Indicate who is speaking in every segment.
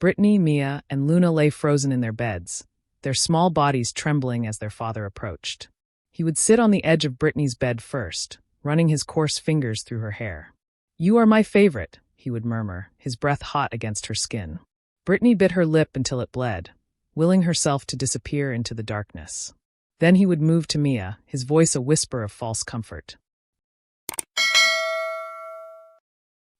Speaker 1: Brittany, Mia, and Luna lay frozen in their beds, their small bodies trembling as their father approached. He would sit on the edge of Brittany's bed first, running his coarse fingers through her hair. "You are my favorite," he would murmur, his breath hot against her skin. Brittany bit her lip until it bled, willing herself to disappear into the darkness. Then he would move to Mia, his voice a whisper of false comfort.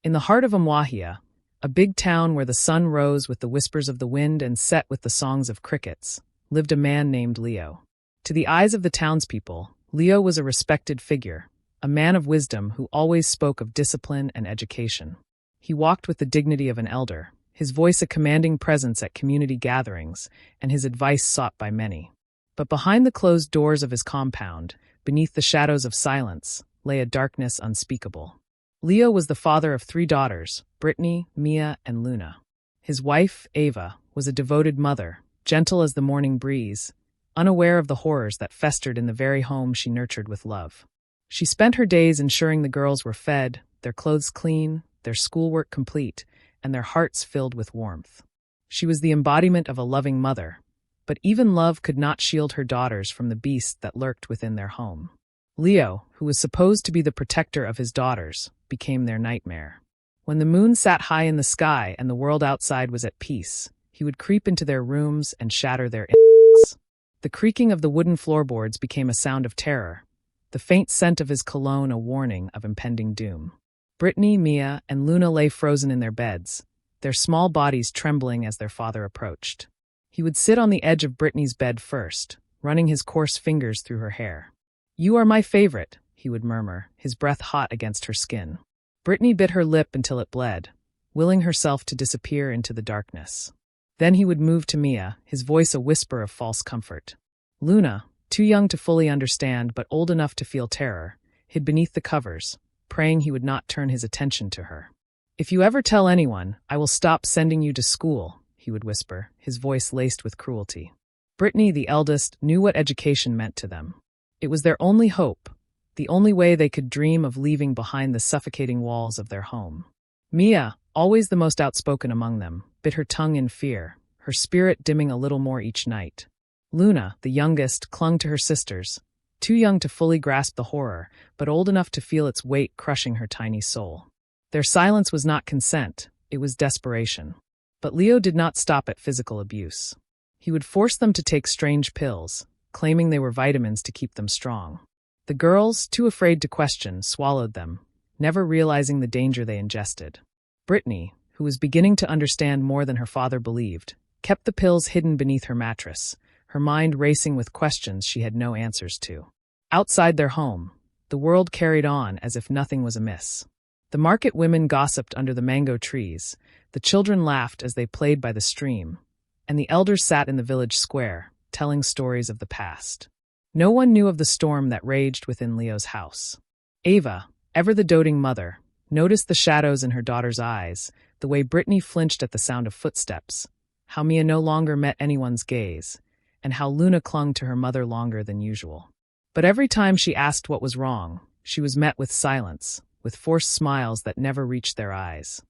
Speaker 1: In the heart of Umuahia, a big town where the sun rose with the whispers of the wind and set with the songs of crickets, lived a man named Leo. To the eyes of the townspeople, Leo was a respected figure, a man of wisdom who always spoke of discipline and education. He walked with the dignity of an elder, his voice a commanding presence at community gatherings, and his advice sought by many. But behind the closed doors of his compound, beneath the shadows of silence, lay a darkness unspeakable. Leo was the father of 3 daughters, Brittany, Mia, and Luna. His wife, Ava, was a devoted mother, gentle as the morning breeze, unaware of the horrors that festered in the very home she nurtured with love. She spent her days ensuring the girls were fed, their clothes clean, their schoolwork complete, and their hearts filled with warmth. She was the embodiment of a loving mother, but even love could not shield her daughters from the beast that lurked within their home. Leo, who was supposed to be the protector of his daughters, became their nightmare. When the moon sat high in the sky and the world outside was at peace, he would creep into their rooms and shatter their innocence. The creaking of the wooden floorboards became a sound of terror, the faint scent of his cologne a warning of impending doom. Brittany, Mia, and Luna lay frozen in their beds, their small bodies trembling as their father approached. He would sit on the edge of Brittany's bed first, running his coarse fingers through her hair. "You are my favorite," he would murmur, his breath hot against her skin. Brittany bit her lip until it bled, willing herself to disappear into the darkness. Then he would move to Mia, his voice a whisper of false comfort. Luna, too young to fully understand but old enough to feel terror, hid beneath the covers, praying he would not turn his attention to her. "If you ever tell anyone, I will stop sending you to school," he would whisper, his voice laced with cruelty. Brittany, the eldest, knew what education meant to them. It was their only hope, the only way they could dream of leaving behind the suffocating walls of their home. Mia, always the most outspoken among them, bit her tongue in fear, her spirit dimming a little more each night. Luna, the youngest, clung to her sisters, too young to fully grasp the horror, but old enough to feel its weight crushing her tiny soul. Their silence was not consent, it was desperation. But Leo did not stop at physical abuse. He would force them to take strange pills, claiming they were vitamins to keep them strong. The girls, too afraid to question, swallowed them, never realizing the danger they ingested. Brittany, who was beginning to understand more than her father believed, kept the pills hidden beneath her mattress, her mind racing with questions she had no answers to. Outside their home, the world carried on as if nothing was amiss. The market women gossiped under the mango trees, the children laughed as they played by the stream, and the elders sat in the village square, telling stories of the past. No one knew of the storm that raged within Leo's house. Ava, ever the doting mother, noticed the shadows in her daughter's eyes, the way Brittany flinched at the sound of footsteps, how Mia no longer met anyone's gaze, and how Luna clung to her mother longer than usual. But every time she asked what was wrong, she was met with silence, with forced smiles that never reached their eyes.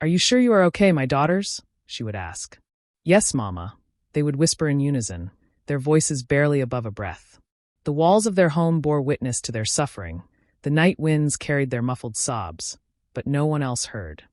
Speaker 1: "Are you sure you are okay, my daughters?" she would ask. "Yes, Mama," they would whisper in unison, their voices barely above a breath. The walls of their home bore witness to their suffering, the night winds carried their muffled sobs, but no one else heard.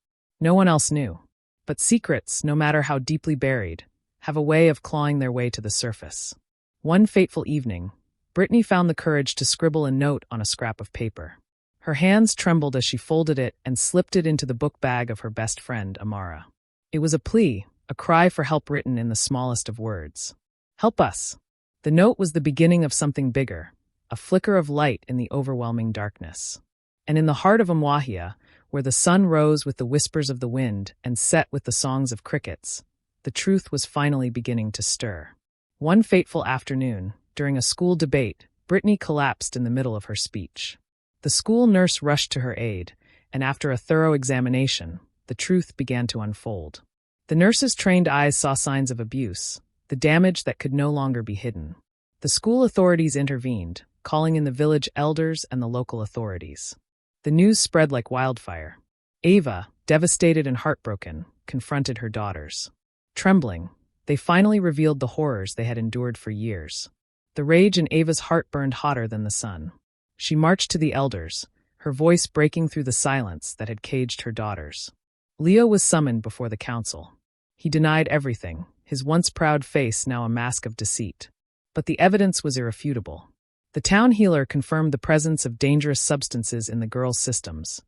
Speaker 1: No one else knew. But secrets, no matter how deeply buried, have a way of clawing their way to the surface. One fateful evening, Brittany found the courage to scribble a note on a scrap of paper. Her hands trembled as she folded it and slipped it into the book bag of her best friend, Amara. It was a plea, a cry for help written in the smallest of words. "Help us." The note was the beginning of something bigger, a flicker of light in the overwhelming darkness. And in the heart of Umuahia, where the sun rose with the whispers of the wind and set with the songs of crickets, the truth was finally beginning to stir. One fateful afternoon, during a school debate, Brittany collapsed in the middle of her speech. The school nurse rushed to her aid, and after a thorough examination, the truth began to unfold. The nurse's trained eyes saw signs of abuse, the damage that could no longer be hidden. The school authorities intervened, calling in the village elders and the local authorities. The news spread like wildfire. Ava, devastated and heartbroken, confronted her daughters. Trembling, they finally revealed the horrors they had endured for years. The rage in Ava's heart burned hotter than the sun. She marched to the elders, her voice breaking through the silence that had caged her daughters. Leo was summoned before the council. He denied everything, his once proud face now a mask of deceit. But the evidence was irrefutable. The town healer confirmed the presence of dangerous substances in the girls' systems.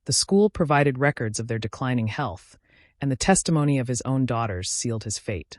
Speaker 1: The school provided records of their declining health, and the testimony of his own daughters sealed his fate.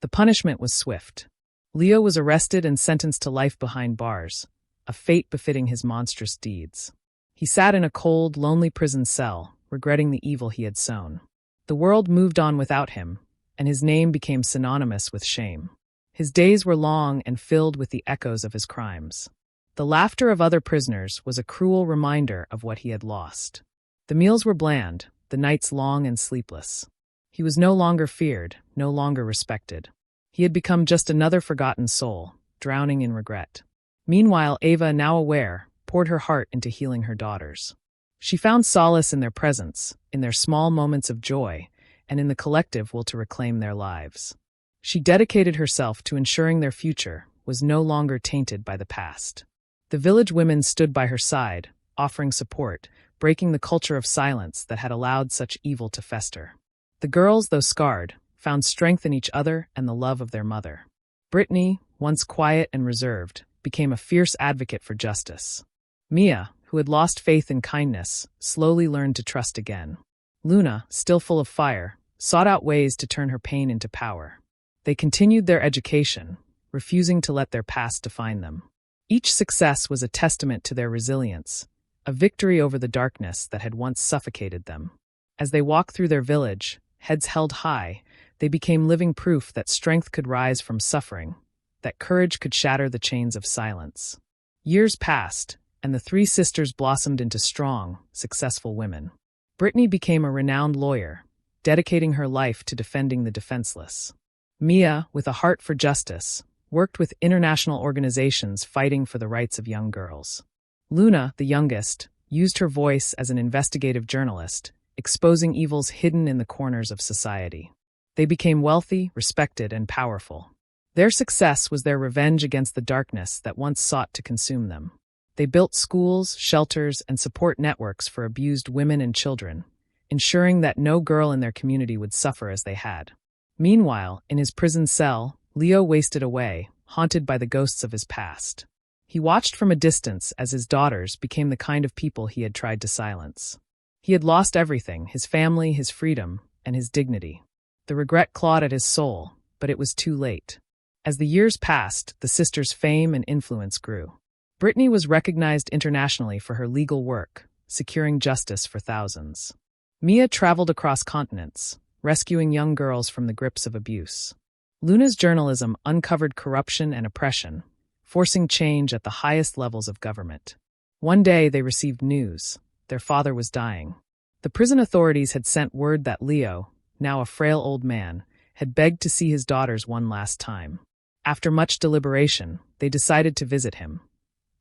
Speaker 1: The punishment was swift. Leo was arrested and sentenced to life behind bars, a fate befitting his monstrous deeds. He sat in a cold, lonely prison cell, regretting the evil he had sown. The world moved on without him, and his name became synonymous with shame. His days were long and filled with the echoes of his crimes. The laughter of other prisoners was a cruel reminder of what he had lost. The meals were bland, the nights long and sleepless. He was no longer feared, no longer respected. He had become just another forgotten soul, drowning in regret. Meanwhile, Ava, now aware, poured her heart into healing her daughters. She found solace in their presence, in their small moments of joy, and in the collective will to reclaim their lives. She dedicated herself to ensuring their future was no longer tainted by the past. The village women stood by her side, offering support, breaking the culture of silence that had allowed such evil to fester. The girls, though scarred, found strength in each other and the love of their mother. Brittany, once quiet and reserved, became a fierce advocate for justice. Mia, who had lost faith in kindness, slowly learned to trust again. Luna, still full of fire, sought out ways to turn her pain into power. They continued their education, refusing to let their past define them. Each success was a testament to their resilience, a victory over the darkness that had once suffocated them. As they walked through their village, heads held high, they became living proof that strength could rise from suffering, that courage could shatter the chains of silence. Years passed, and the three sisters blossomed into strong, successful women. Brittany became a renowned lawyer, dedicating her life to defending the defenseless. Mia, with a heart for justice, worked with international organizations fighting for the rights of young girls. Luna, the youngest, used her voice as an investigative journalist, exposing evils hidden in the corners of society. They became wealthy, respected, and powerful. Their success was their revenge against the darkness that once sought to consume them. They built schools, shelters, and support networks for abused women and children, ensuring that no girl in their community would suffer as they had. Meanwhile, in his prison cell, Leo wasted away, haunted by the ghosts of his past. He watched from a distance as his daughters became the kind of people he had tried to silence. He had lost everything, his family, his freedom, and his dignity. The regret clawed at his soul, but it was too late. As the years passed, the sisters' fame and influence grew. Brittany was recognized internationally for her legal work, securing justice for thousands. Mia traveled across continents, rescuing young girls from the grips of abuse. Luna's journalism uncovered corruption and oppression, forcing change at the highest levels of government. One day they received news. Their father was dying. The prison authorities had sent word that Leo, now a frail old man, had begged to see his daughters one last time. After much deliberation, they decided to visit him.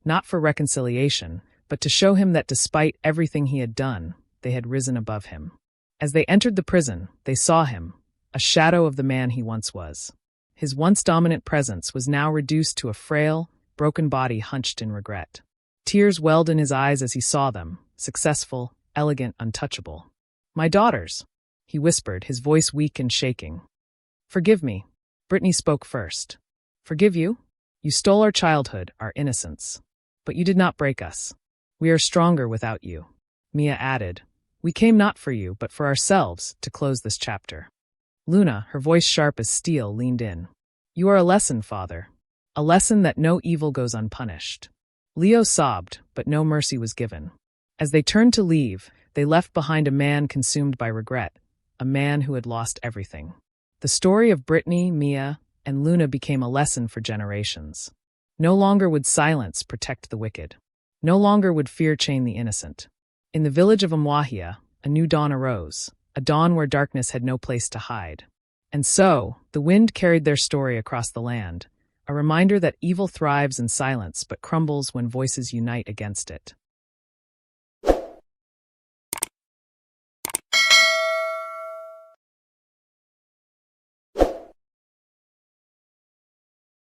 Speaker 1: Not for reconciliation, but to show him that despite everything he had done, they had risen above him. As they entered the prison, they saw him, a shadow of the man he once was. His once dominant presence was now reduced to a frail, broken body hunched in regret. Tears welled in his eyes as he saw them, successful, elegant, untouchable. "My daughters," he whispered, his voice weak and shaking. "Forgive me." Brittany spoke first. "Forgive you? You stole our childhood, our innocence. But you did not break us. We are stronger without you." Mia added, "We came not for you, but for ourselves, to close this chapter." Luna, her voice sharp as steel, leaned in. "You are a lesson, Father. A lesson that no evil goes unpunished." Leo sobbed, but no mercy was given. As they turned to leave, they left behind a man consumed by regret, a man who had lost everything. The story of Brittany, Mia, and Luna became a lesson for generations. No longer would silence protect the wicked. No longer would fear chain the innocent. In the village of Umuahia, a new dawn arose, a dawn where darkness had no place to hide. And so, the wind carried their story across the land, a reminder that evil thrives in silence but crumbles when voices unite against it.